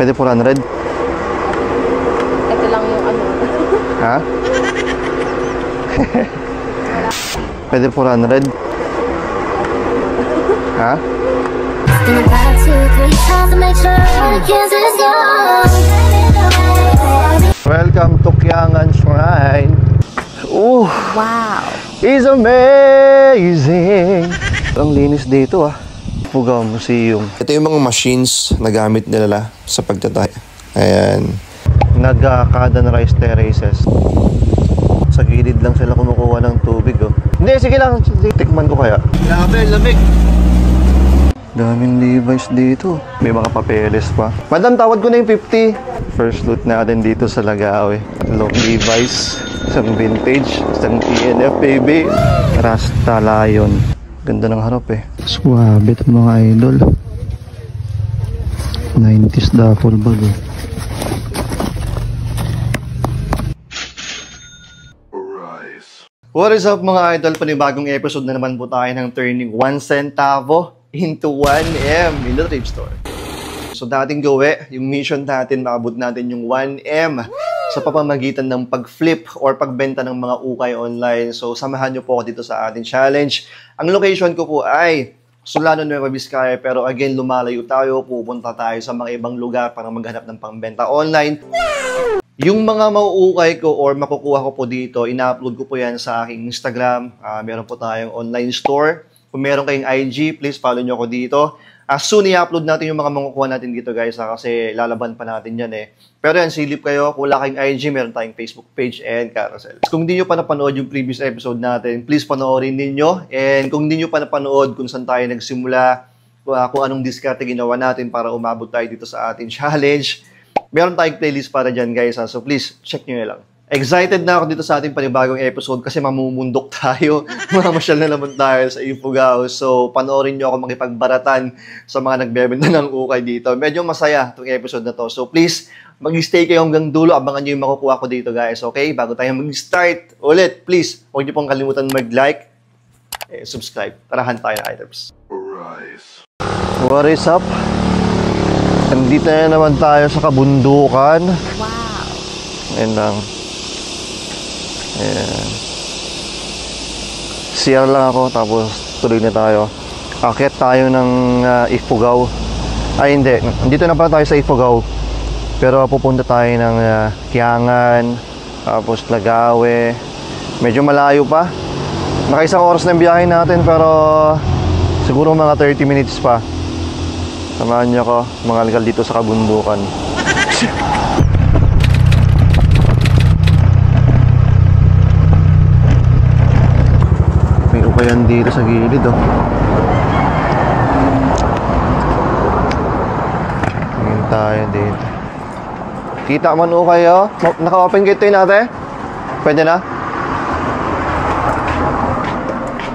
Pwede 400? Ito lang yung ano. Ha? Pwede 400? Ha? Welcome to Kiangan Shrine. Oh, Wow! it's amazing. Ang linis dito ah. Ifugao Museum. Ito yung mga machines na gamit nila sa pagtatay. Ayan. Nagkakada na rice terraces. Sa gilid lang sila kumukuha ng tubig oh. Hindi, sige lang. Tikman ko kaya. Grabe, lamig. Daming Levi's dito. May mga papeles pa. Madam, tawad ko na yung 50. First loot natin dito sa Lagaw eh. Tatlong Levi's. Isang vintage. Isang TNF baby. Rasta Lion. Ganda ng harap eh. Suwabe ito mga idol. 90s duffel bag eh. What is up mga idol? Panibagong episode na naman po tayo ng turning 1 centavo into 1M in the thrift store. So dating gawi, yung mission natin, maabot natin yung 1M sa pamamagitan ng pag-flip or pagbenta ng mga ukay online. So samahan nyo po ako dito sa ating challenge. Ang location ko po ay Solano, Nueva Vizcaya, pero again lumalayo tayo, pupunta tayo sa mga ibang lugar para maghanap ng pangbenta online. Yung mga mauukay ko or makukuha ko po dito, ina-upload ko po yan sa aking Instagram. Meron po tayong online store. Kung meron kayong IG, please follow nyo ako dito. As soon i-upload natin yung mga makukuha natin dito guys kasi lalaban pa natin yan eh. Pero yan, silip kayo. Kung wala kayong IG, meron tayong Facebook page and carousel. Kung hindi nyo pa napanood yung previous episode natin, please panoorin ninyo. And kung hindi nyo pa napanood kung saan tayo nagsimula, kung anong diskarte ginawa natin para umabot tayo dito sa ating challenge, meron tayong playlist para dyan guys. So please, check nyo lang. Excited na ako dito sa ating panibagong episode kasi mamumundok tayo. Mamasyal na naman tayo sa Ifugao. So panoorin nyo ako makipagbaratan sa mga nagbebenta ng ukay dito. Medyo masaya itong episode na to. So please, mag-stay kayo hanggang dulo. Abangan nyo yung makukuha ko dito guys. Okay? Bago tayo mag-start ulit, please, huwag nyo pong kalimutan mag-like, subscribe. Tarahan tayo ng items. What is up? Nandito na naman tayo sa kabundukan. Wow! Ayan lang. Ayan. CR lang ako, tapos tuloy na tayo. Akyat tayo ng Ifugao. Ay hindi, dito na pala tayo sa Ifugao. Pero pupunta tayo ng Kiangan, tapos Lagawe. Medyo malayo pa. Nakaisang oras na yung biyahe natin, pero siguro mga 30 minutes pa. Samahan niyo ako, mangalgal dito sa kabundukan. May ukayan dito sa gilid oh. Tingin tayo dito. Kita man ukay oh. Naka-open gate yun ate? Pwede na?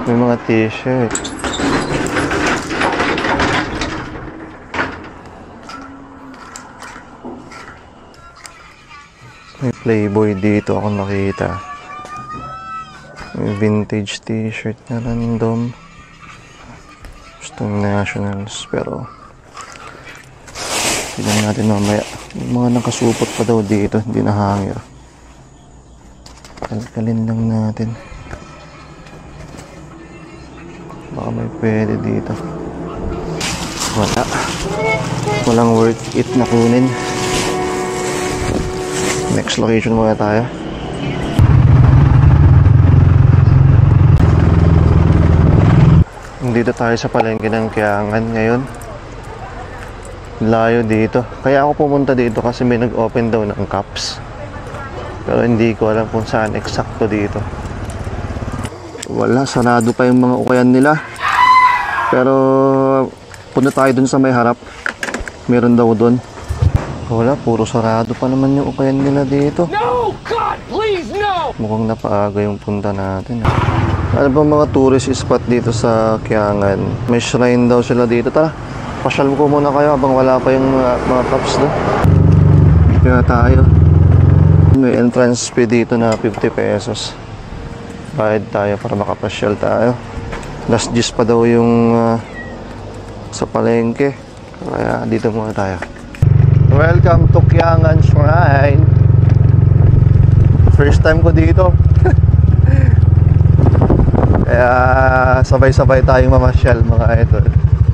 May mga t-shirt. May Playboy dito ako nakita. May vintage t-shirt na random. Gustong nationals pero tignan natin mamaya. Yung mga nakasupot pa daw dito, hindi na hanger. Kalkalin lang natin. Baka may pwede dito. Wala. Walang worth it na kunin. Next location muna tayo. Dito tayo sa palengke ng Kiangan ngayon. Layo dito. Kaya ako pumunta dito kasi may nag-open daw ng cups. Pero hindi ko alam kung saan eksakto dito. Wala, sarado pa yung mga ukayan nila. Pero punta tayo dun sa may harap. Meron daw dun. Wala, puro sarado pa naman yung ukayan nila dito. No! God, please, no! Mukhang napaaga yung punta natin. Ano ba mga tourist spot dito sa Kiangan? May shrine daw sila dito. Tara, pasyal ko muna kayo habang wala pa yung mga cups doon. Kaya tayo. May entrance fee dito na 50 pesos. Bayad tayo para makapasyal tayo. Last gis pa daw yung sa palengke. Kaya dito muna tayo. Welcome to Kiangan Shrine. First time ko dito. Kaya sabay-sabay tayong mamasyal mga idol.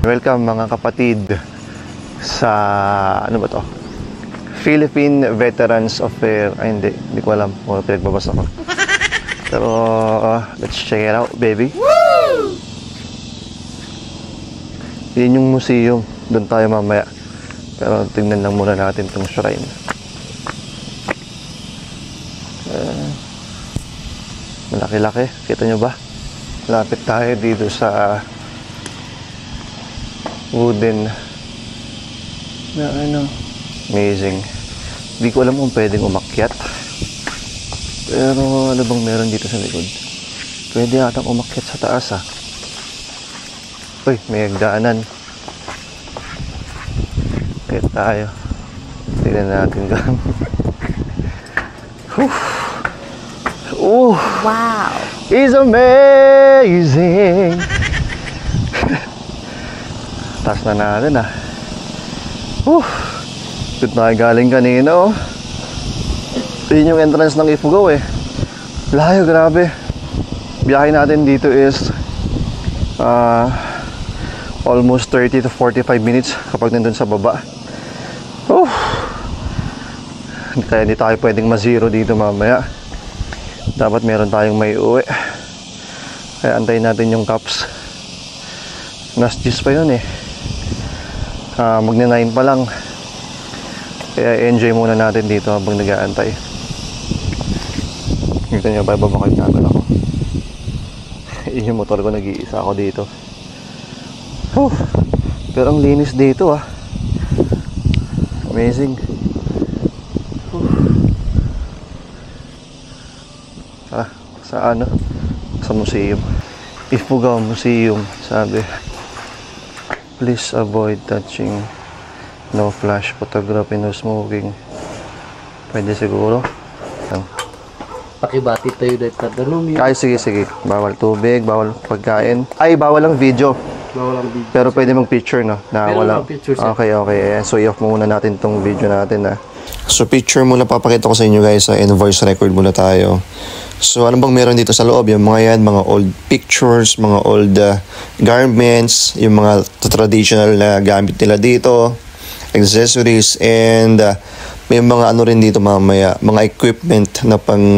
Welcome mga kapatid sa ano ba to? Philippine Veterans Affairs. Ay hindi ko alam kung pinagbabasa ko. Pero let's check it out, baby. Woo! Yun yung museum. Doon tayo mamaya. Pero tingnan lang muna natin itong shrine. Malaki-laki. Kita nyo ba? Lapit tayo dito sa wooden na ano. Amazing. Hindi ko alam kung pwedeng umakyat. Pero ano bang meron dito sa likod? Pwede atang umakyat sa taas ah. Uy, may hagdanan. Kaya tayo. Tignan natin gang. Wow! It's amazing! Taas na natin ah. Dito tayo galing kanina oh. Yun yung entrance ng Ifugao eh. Layo, grabe. Biyahe natin dito is almost 30 to 45 minutes kapag nandun sa baba. Kaya hindi tayo pwedeng ma-zero dito mamaya. Dapat meron tayong may uwi. Kaya antayin natin yung cups. Nas 10 pa yun eh. Magna 9 pa lang. Kaya enjoy muna natin dito habang nag-aantay. Kita nyo ba, babakit na agad ako. Yung motor ko, nag-iisa ako dito. Pero ang linis dito ah. Amazing. Sa ano? Sa museum. Ifugao Museum, sabi. Please avoid touching. No flash photography, no smoking. Pwede siguro. Pakibati tayo dahil tatanong yun. Ay, sige. Bawal tubig, bawal pagkain. Ay, bawal ang video. Bawal ang video. Pero pwede mag-picture, no? Na Pero wala. mag-picture siya. Okay. So, i-off muna natin tong video natin, ha? So, picture muna papakita ko sa inyo, guys. And voice record muna tayo. So, ano bang meron dito sa loob? Yung mga yan, mga old pictures, mga old garments, yung mga traditional na gamit nila dito, accessories, and may mga ano rin dito mamaya, mga equipment na pang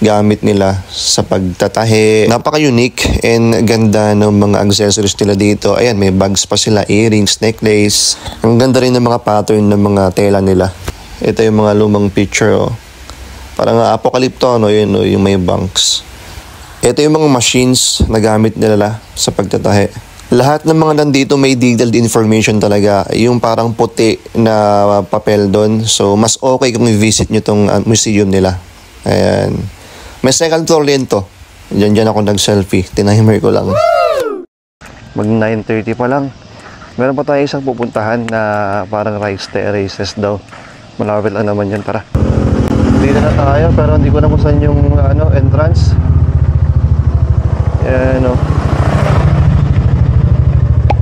gamit nila sa pagtatahe. Napaka-unique and ganda ng mga accessories nila dito. Ayan, may bags pa sila, earrings, necklace. Ang ganda rin ng mga pattern ng mga tela nila. Ito yung mga lumang picture, oh. Parang apocalypto, no? Yun, no? Yung may banks. Ito yung mga machines na gamit nila sa pagtatahe. Lahat ng mga nandito may detailed information talaga. Yung parang puti na papel doon. So, mas okay kung i-visit nyo tong museum nila. Ayan. May second floor din to. Diyan ako nag-selfie. Tinahimer ko lang. Mag 9:30 pa lang. Meron pa tayo isang pupuntahan na parang rice terraces daw. Malapit lang naman yan. Tara. Dito na tayo pero hindi ko na kung saan yung entrance. Ayan o.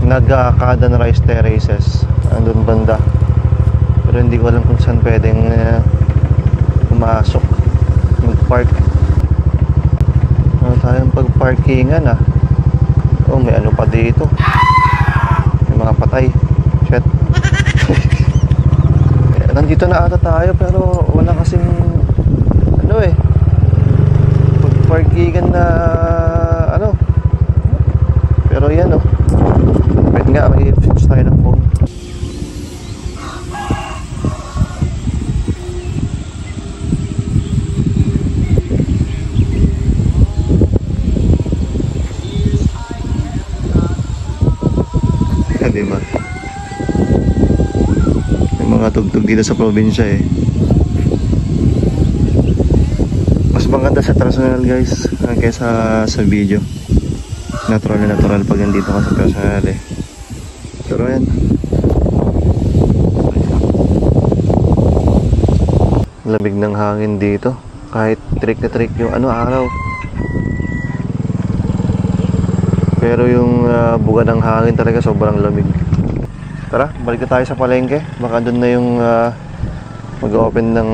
Nagkakadan rice terraces. Andun banda. Pero hindi ko alam kung saan pwedeng pumasok. Mag-park. Ano tayong pag-parkingan ah. Oh, may ano pa dito. May mga patay. Shit. Nandito na ata tayo pero wala kasing ano eh. Pag-parkingan na ano. Pero yan oh. Pwede nga may fix tayo ng phone. Diba? May mga tugtog dito sa probinsya eh. Mas maganda sa personal guys kaysa sa video. Natural na natural pag nandito ka sa personal eh. Pero yan. Lamig ng hangin dito. Kahit trick na trick yung araw. Pero yung buga ng hangin talaga sobrang lamig. Tara, balik na tayo sa palengke. Baka doon na yung mag-open ng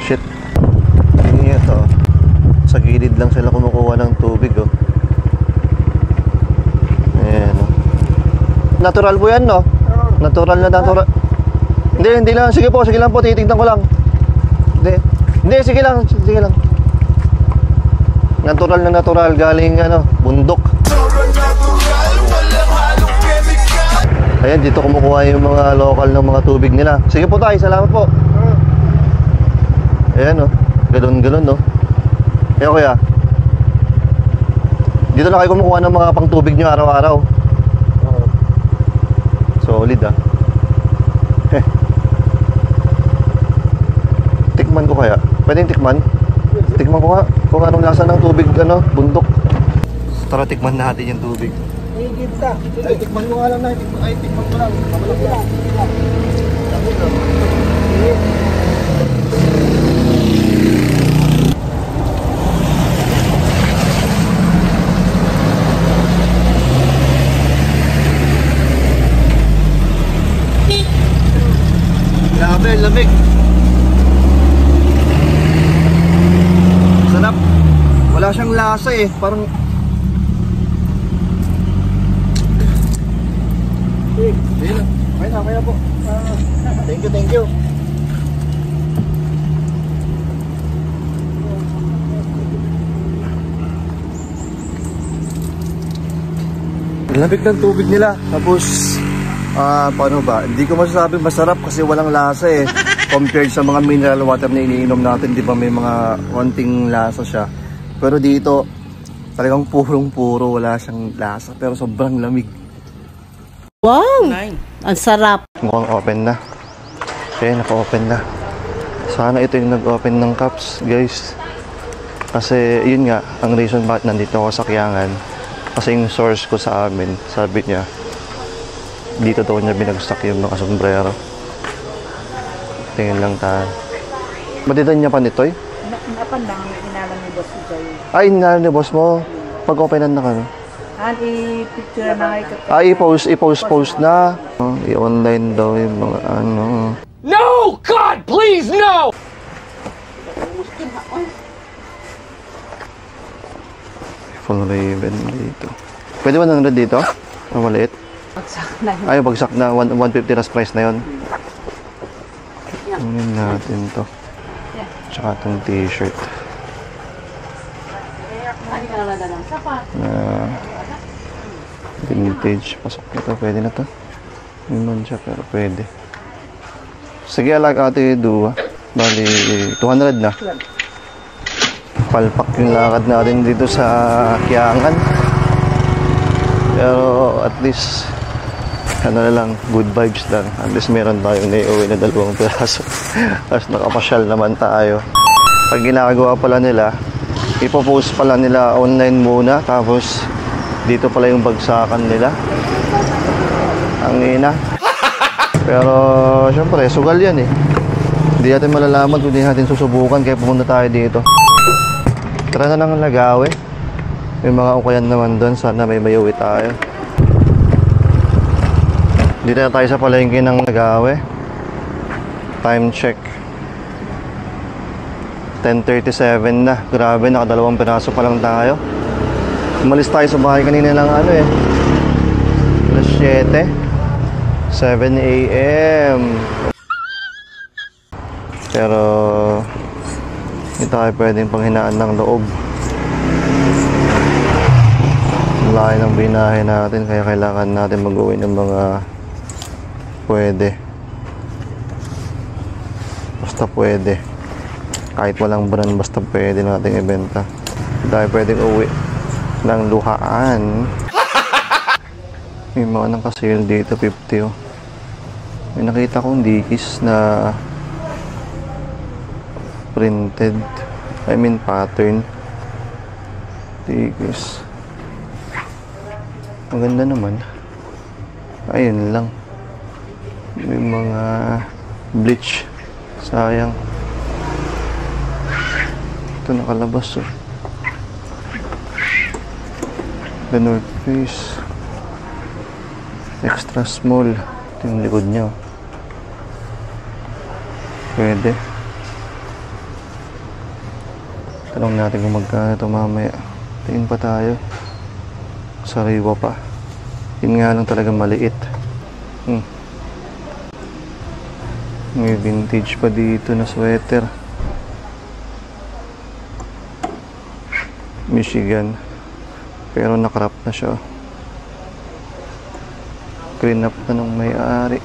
shit. Hindi ito. Sa gilid lang sila kumukuha ng tubig, oh. Ayan, oh. Natural po yan, no? Natural na natural. Hindi lang. Sige lang po. Titignan ko lang. Hindi, sige lang. Natural na natural. Galing, bundok. Ayan, dito kumukuha yung mga local ng mga tubig nila. Sige po tayo, salamat po. Ayan, galon, no? Ayan, kuya. Dito na kayo kumukuha ng mga pang tubig nyo araw-araw. Solid, Tikman ko kaya? Pwedeng tikman? Tikman ko nga kung anong lasa ng tubig, bundok. Tara, tikman natin yung tubig. Ay, tikman mo nga lang na. Tikman ko lang. Grabe, lamig. Sarap. Wala siyang lasa eh. Parang kaya po. Thank you. Lamig ng tubig nila. Tapos, paano ba? Hindi ko masasabi masarap kasi walang lasa eh. Compared sa mga mineral water na iniinom natin, di ba may mga konting lasa siya. Pero dito, talagang purong-puro, wala siyang lasa. Pero sobrang lamig. Wow! Ang sarap. Mukhang open na. Okay, naka-open na. Sana ito yung nag-open ng cups, guys. Kasi yun nga, ang reason bakit nandito ako sa Kiangan. Kasi yung source ko sa amin, sabi niya, dito daw niya binagsak yung mga sombrero. Tingin lang tayo. Madidan niya pa nito eh? Napandang, inalam ni boss ko dyan. Ay, inalam ni boss mo. Pag-openan na ka, no? I-picture na ito. I-post na. I-online daw yung mga No! God, please, no! Full raven dito. Pwede 100 dito? Maliit? Bagsak na. Ay, bagsak na. 150 ras price na yun. Kunin natin to. Tsaka itong t-shirt. Vintage. Pasok na to. Pwede na to. Hindi man siya, pero pwede. Sige, alag ate duwa. Bali, 200 na. Palpak yung lakad natin dito sa Kiangan. Pero at least, ano na lang, good vibes lang. At least meron tayong naiuwi na 2 piraso. Tapos nakapasyal naman tayo. Pag ginagawa pala nila, ipopost pala nila online muna. Tapos, dito pala yung bagsakan nila. Ang ina. Pero, syempre, sugal yan eh. Hindi natin malalaman kung hindi natin susubukan. Kaya pumunta tayo dito. Tara na lang Lagawe. May mga ukayan naman doon. Sana may mayuwi tayo. Dito na tayo sa palengke ng Lagawe. Time check. 10:37 na. Grabe, naka 2 piraso pa lang tayo. Umalis tayo sa bahay kanina lang alas 7. 7 AM. Pero hindi tayo pwedeng panghinaan ng loob. Laki ng binahe natin, kaya kailangan natin mag-uwi ng mga pwede. Basta pwede. Kahit walang brand, basta pwede natin ibenta. Hindi tayo pwedeng uwi ng luhaan. May mga nakasale dito, 50 oh. May nakita kong dikis na printed, I mean pattern. Dikis. Maganda naman. Ayun lang. May mga bleach. Sayang. Ito nakalabas oh. The North Face. Extra small. Ito yung likod niya. Pwede. Tanong natin kung magkano ito mamaya. Tingin pa tayo. Sariwa pa. Yun nga lang talaga maliit. May vintage pa dito na sweater. Michigan. Pero nakrap na siya. Clean up na ng may-ari.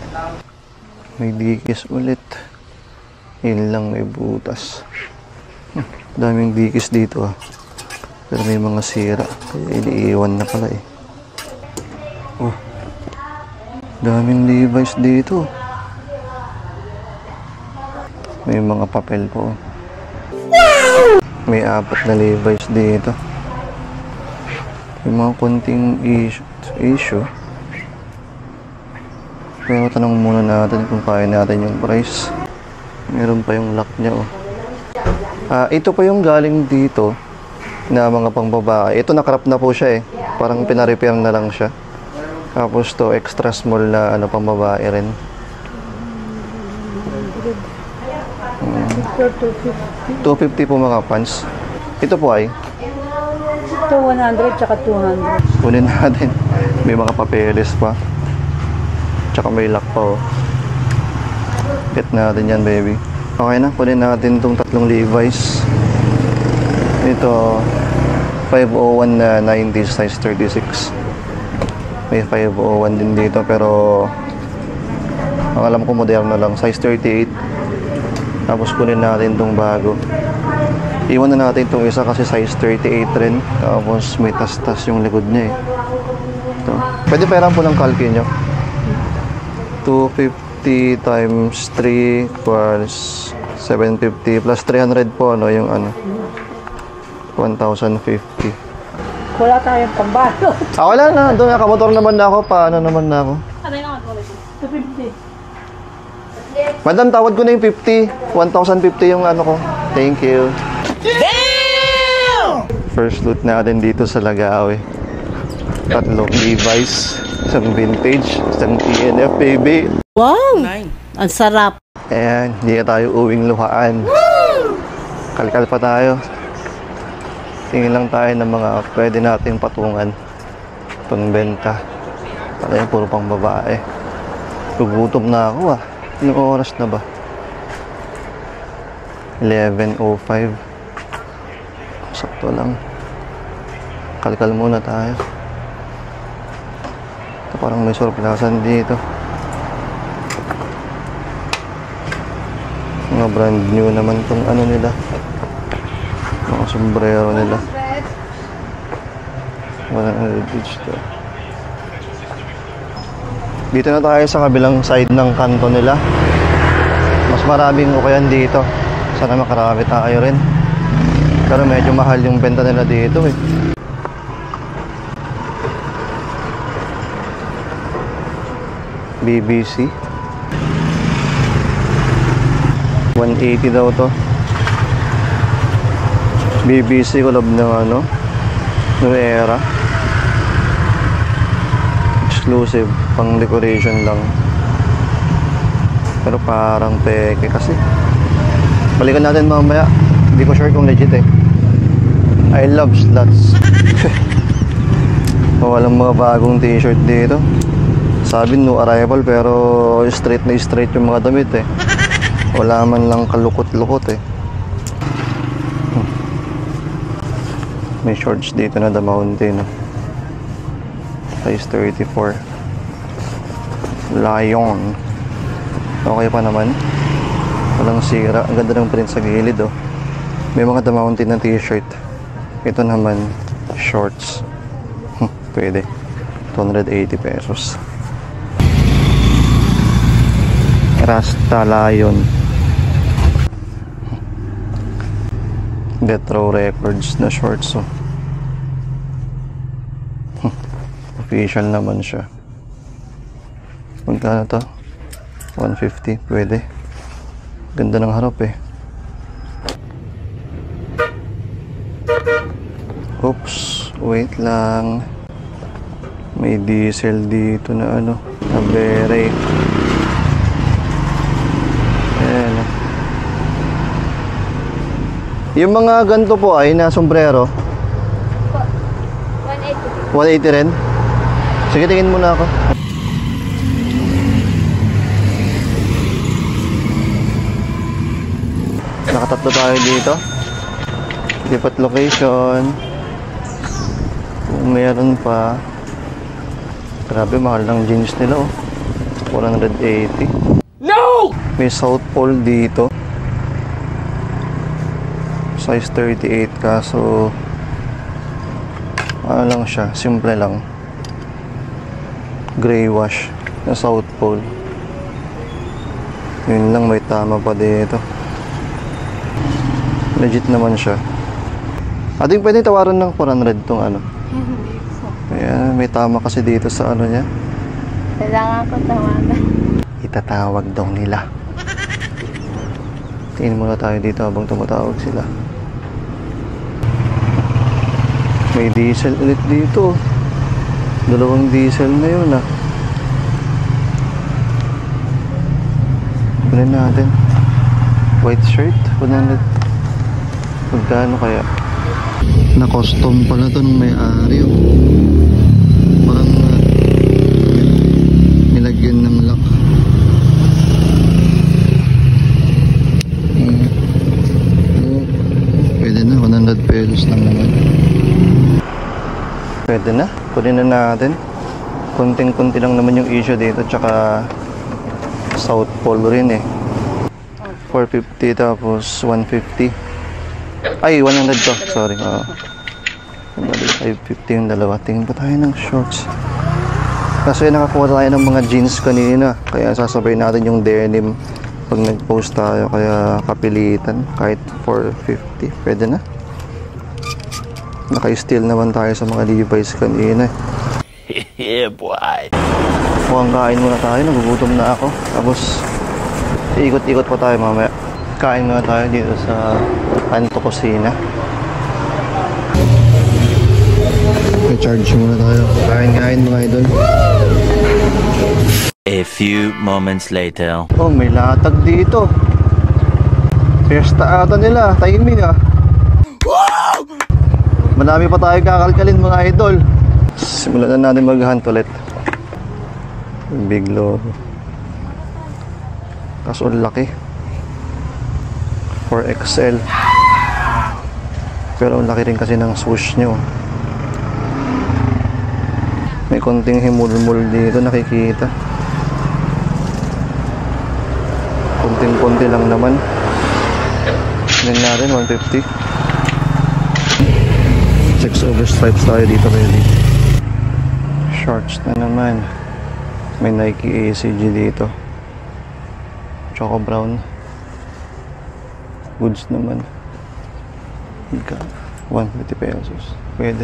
May dikis ulit. Yun lang, may butas. Daming dikis dito Pero may mga sira. Kaya iniiwan na pala Oh. Daming Levi's dito. May mga papel po. May 4 na Levi's dito. May mga konting issue. Pero tanong muna natin kung kaya natin yung price. Meron pa yung lock niya ito pa yung galing dito na mga pangbabae. Ito nakrap na po siya Parang pina-repair na lang siya. Tapos to extra small na pangbabae rin. 250 po mga pants. Ito po ay? Ito 100 tsaka 200. Kunin natin. May mga papeles pa. Tsaka may lock pa Get natin yan baby. Okay na, kunin natin itong 3 Levi's. Ito 501 na 90s size 36. May 501 din dito pero ang alam ko moderno lang, size 38. Tapos kunin natin itong bago. Iwan na natin itong isa kasi size 38 rin. Tapos may tas-tas yung likod niya Ito. Pwede pera po ng kalki nyo. 250 times 3 equals 750 plus 300 po yung 1,050. Wala tayong pambalot. Wala na. Doon nakamotor naman na ako. Paano naman na ako? Ano yung 250? Madam, tawad ko na yung 50. 1,050 yung ko. Thank you. Damn! First loot natin dito sa Lagawe. 3 Levi's. Isang vintage. Isang TNF, baby. Wow! Ang sarap. Ayan, hindi na tayo uwing luhaan. Kalkal pa tayo. Tingin lang tayo ng mga pwede nating patungan. Pangbenta. Talagang puro pang babae. Gugutom na ako Anong oras na ba? 11:05. Sakto lang. Kalkal muna tayo. Ito parang may surplasan dito. Mga brand new naman tong nila. Mga sombrero nila. 100 each to. Dito na tayo sa kabilang side ng kanto nila. Mas maraming ukayan dito. Sana makarami tayo rin. Pero medyo mahal yung benta nila dito BBC 180 daw to. BBC collab ng Nuera. Exclusive, pang decoration lang. Pero parang peke kasi. Balikan natin mamaya. Hindi ko sure kung legit I love sluts. Walang mga bagong t-shirt dito. Sabi no arrival pero straight na straight yung mga damit Wala man lang kalukot-lukot May shorts dito na The Mountain size 34. Lion. Okay pa naman. Walang sira. Ang ganda ng print sa gilid May mga The Mountain na t-shirt. Ito naman shorts. Pwede. 280 pesos. Rasta Lion. Retro Records na shorts Official naman siya. Magkano to? 150, pwede. Ganda ng harap Oops, wait lang. May diesel dito na na beret. Yung mga ganito po ay na sombrero. 180. 180 rin? Sige, tingin muna ako. Nakatatlo tayo dito. Lipat location. Kung mayroon pa. Grabe, mahal ng jeans nila oh. 480. No! May South Pole dito. Size 38 kaso ano lang siya, simple lang. Gray wash na South Pole. Yun lang, may tama pa dito. Legit naman siya. Ating pwede tawaran ng 400 tong ano. Ayan, may tama kasi dito sa ano niya. Kailangan ko tawagan. Itatawag daw nila. Tingin muna tayo dito habang tumatawag sila. May diesel ulit dito. 2 diesel na yun ah. Kunin natin. White shirt, 100. Magkano kaya? Na-custom pala ito nung may-ari oh. Parang nilagyan ng lock. Pwede na, 100 pesos lang naman. Pwede na, kunin na natin. Kunting-kunti lang naman yung issue dito. Tsaka South Pole rin eh. 450 tapos 150. Ay, 100 to. Sorry. 550 yung dalawa. Tingin pa tayo ng shorts. Kasi nakakuha tayo ng mga jeans kanina. Kaya sasabay natin yung denim pag nag-post tayo. Kaya kapilitan. Kahit 450. Pwede na. Naka-steal naman tayo sa mga Levi's kanina. Yeah, boy. Mukhang kain muna tayo. Nagugutom na ako. Tapos, ikot-ikot pa tayo mamaya. Kain muna tayo dito sa Anto Kusina. I-charge muna tayo. Kain mga idol. A few moments later. Oh, may latag dito. Fiesta ata nila. Timing ah. Marami pa tayo kakalkalin mga idol. Simulan na natin mag-hunt ulit. Big logo. Kaso laki. 4XL. Pero laki rin kasi ng swoosh nyo. May konting himulmul dito nakikita. Konting-konti lang naman. Tingnan natin, 150. 6 overstripes tayo dito pwede. Shorts na naman. May Nike ACG dito. Choco brown. Goods naman. 150 pesos. Pwede.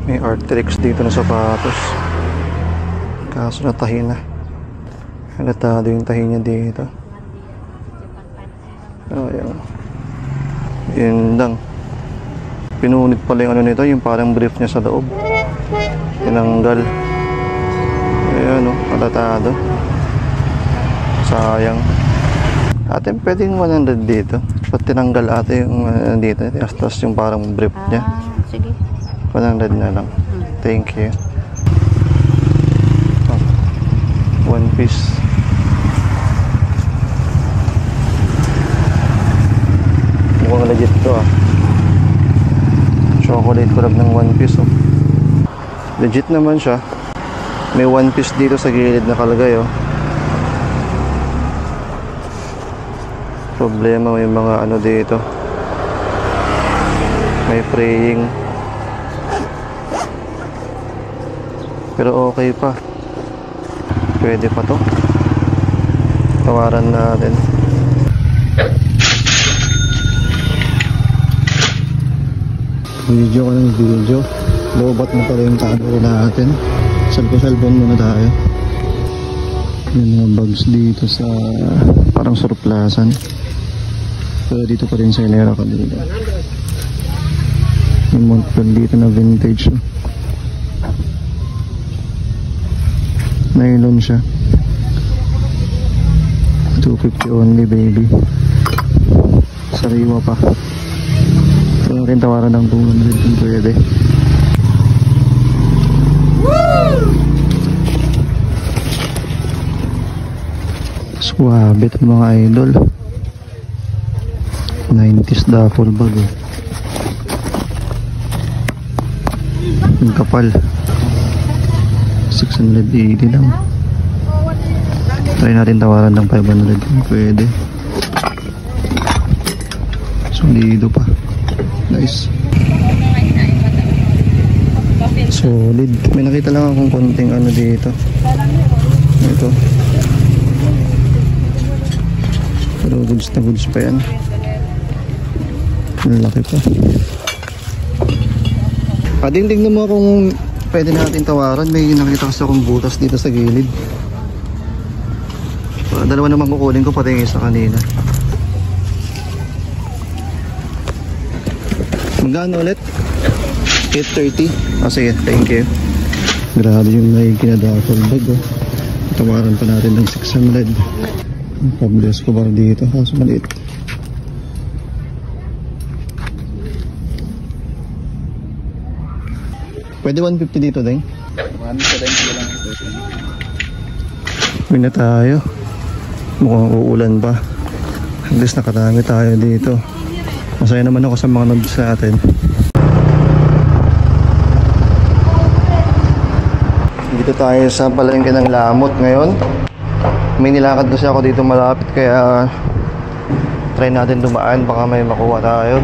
May Arc'teryx dito na sapatos. Kaso natahi na. Halatado yung tahi niya dito. Oh, yan. Yun lang. Pinunit pala yung ano nito, yung parang brief niya sa loob. Tinanggal. Ayan o, halatado. Sayang. Atin pwedeng 100 dito. Ba't tinanggal ate yung dito? Tapos yung parang brief niya. Sige. 100 na lang. Thank you. One piece. Mukhang legit to ah. Chocolate collab ng one piece oh. Legit naman siya. May one piece dito sa gilid nakalagay oh. Problema may mga ano dito. May fraying. Pero okay pa. Pwede pa to. Tawaran natin. Video ka ng video. Lobat na pala yung camera natin. Cellphone muna tayo. May mga bags dito sa parang surplasan. Pero dito pa rin sa Ilera kanina. May Montreal dito na vintage. Nylon siya. 250 only baby. Sariwa pa. Ito natin tawaran ng 200 kung pwede. Suwabe ito mga idol. 90s duffel bag eh. Ang kapal. 680 lang. Try natin tawaran ng 500 kung pwede. Solido pa. Nice. Solid. May nakita lang akong konting ano dito. Ito. Pero goods na goods pa yan. Ang laki pa. Tingnan mo kung pwede natin tawaran. May nakita kasi akong butas dito sa gilid. Dalawa naman kukunin ko, pati yung isa kanina. Magkano ulit? 830. Sige, thank you. Grabe yung may kinadaffel bag oh. Tawaran pa natin ng 600. Pablo Escobar dito, kaso maliit. Pwede 150 dito, Deng? 170 lang. Uwi na tayo. Mukhang uulan pa. At least nakatami tayo dito. Masaya naman ako sa mga nabis natin. Dito tayo sa palengke ng Lamot ngayon. May nilakad kasi ako dito malapit, kaya try natin dumaan, baka may makuha tayo.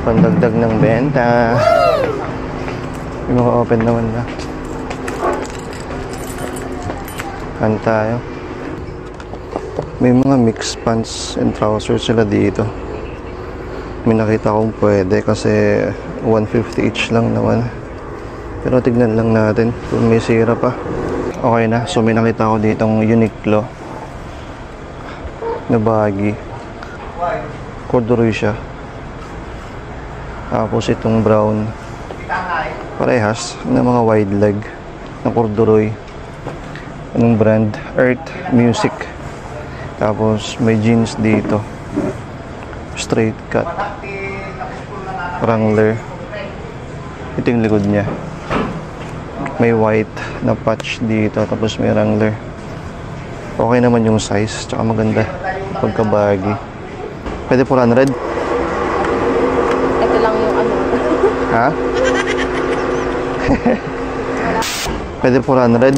Pandagdag ng benta. May mga open naman na. Kan tayo. May mga mixed pants and trousers sila dito. May nakita kong pwede kasi 150 each lang naman. Pero tignan lang natin kung may sira pa. Okay na. So may nakita ko ditong Uniqlo na baggy. Corduroy siya. Tapos itong brown. Parehas na mga wide leg na corduroy. Anong brand? Earth Music. Tapos may jeans dito. Straight cut. Wrangler. Ito yung likod niya. May white na patch dito. Tapos may Wrangler. Okay naman yung size. Tsaka maganda. Pagka-baggy. Pwede 400? Ito lang yung ano. Ha? Pwede 400?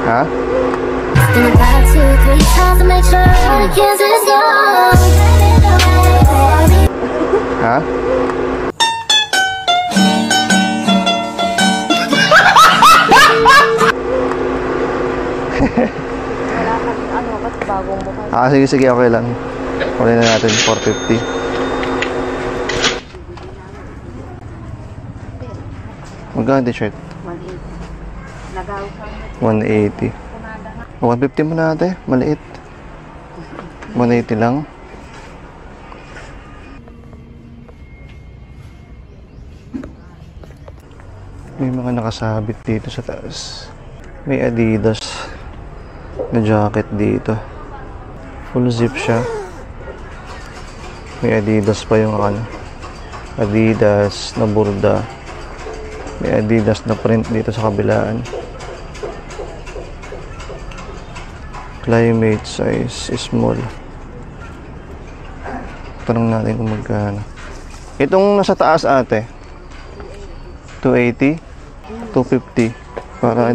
Ha? Ha? Ano, kasi bagong mukha. Sige, sige, okay lang. Okay na natin, 450. Magkano t-shirt? 180. 150 mo na ate, maliit. 180 lang. May mga nakasabit dito sa taas. May Adidas na jacket dito. Full zip siya. May Adidas pa yung ano. Adidas na burda. May Adidas na print dito sa kabilaan. Climate size small. Tanong natin kung magkano. Itong nasa taas ate, 280, 250. Para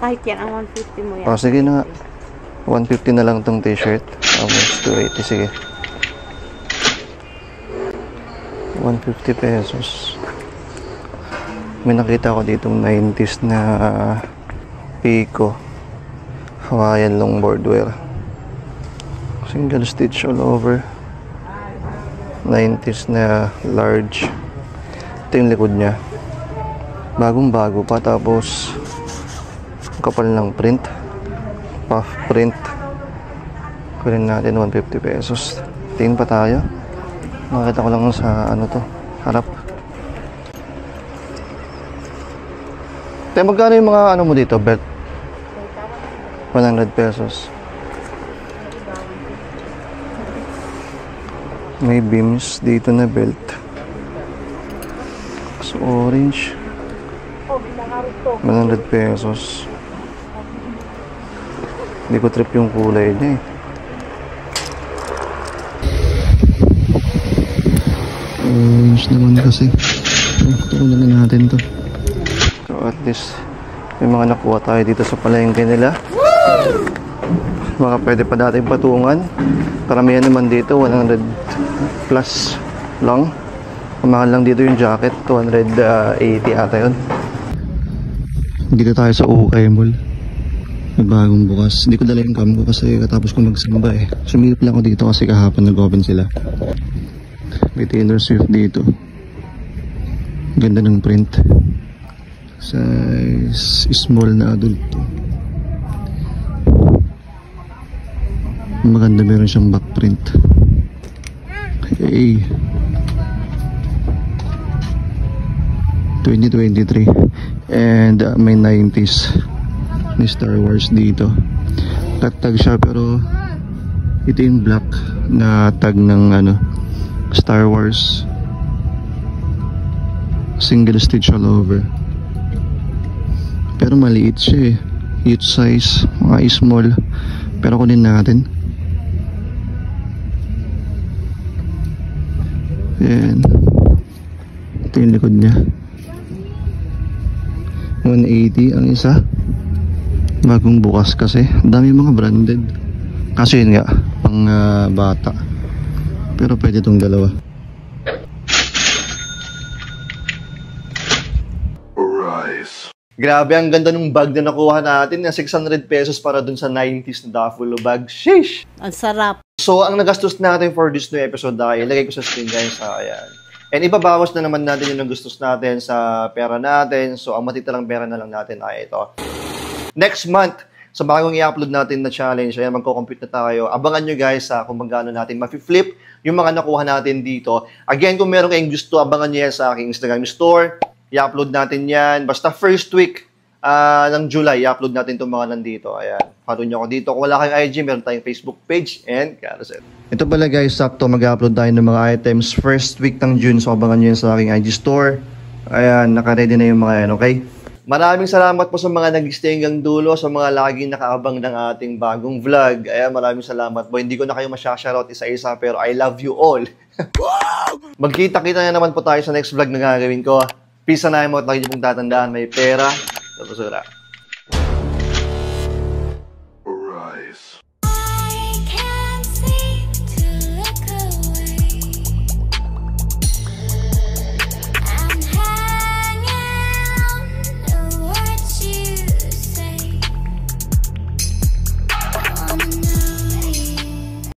Kahit yan ang 150 mo yan. oh, sige na. 150 na lang tong t-shirt. Almost 280, sige. 150 pesos. May nakita ko ditong 90s na Pico Hawaiian longboard wear. Single stitch all over. 90s na large. Ito yung likod niya. Bagong bago pa, tapos kapal ng print. Puff print. Kunin natin 150 pesos. Tingin pa tayo. Nakita ko lang sa ano to, harap. Tayo, magkano yung mga ano mo dito, belt? 100 pesos. May beams dito na belt. So, orange. 100 pesos. Hindi ko trip yung kulay niya eh. Orange naman kasi. Tukunan na natin to. So at least may mga nakuha tayo dito sa palengke nila. Mga pwede pa natin patungan. Karamihan naman dito 100 plus lang. Mahal lang dito yung jacket, 280 ata yun. Dito tayo sa Ukay Mall. May bagong bukas. Hindi ko dala yung cam ko kasi katapos ko magsamba eh. Sumilip lang ako dito kasi kahapon nag-open sila. May Taylor Swift dito. Ganda ng print. Size small na adult to. Maganda, meron siyang back print. Okay. 2023 and may 90s may Star Wars dito. Tag siya pero ito yung black na tag ng ano Star Wars, single stitch all over, pero maliit siya eh, youth size, mga small, pero kunin natin. Yan, ito yung likod niya. 180 ang isa. Bagong bukas kasi. Dami mga branded. Kaso yun nga, pang bata. Pero pwede itong dalawa. Grabe, ang ganda ng bag na nakuha natin. Na 600 pesos para dun sa 90s na Duffalo bag. Sheesh! Ang sarap. So, ang nagastos natin for this new episode ay ilagay ko sa screen guys. Ayan. And ibabawas na naman natin yung nagastos natin sa pera natin. So, ang matitirang pera na lang natin ay ito. Next month, sa bagong i-upload natin na challenge, ayan, magko-compute na tayo. Abangan nyo guys kung magkano natin ma-flip yung mga nakuha natin dito. Again, kung meron kayong gusto, abangan nyo yan sa aking Instagram store. I-upload natin yan. Basta first week ng July, i-upload natin itong mga nandito. Ayan, follow nyo ako dito. Kung wala kayong IG, meron tayong Facebook page and carousel. Ito pala guys, sakto mag-upload tayo ng mga items first week ng June. So abangan nyo yan sa aking IG store. Ayan, naka-ready na yung mga yan, okay? Maraming salamat po sa mga nag-stay hanggang dulo, sa mga laging nakaabang ng ating bagong vlog. Ayan, maraming salamat po. Hindi ko na kayo masyashoutout isa-isa, pero I love you all. Magkita-kita na naman po tayo sa next vlog na gagawin ko. Peace and I'm out. Lagi niyo pong tatandaan, may pera sa basura.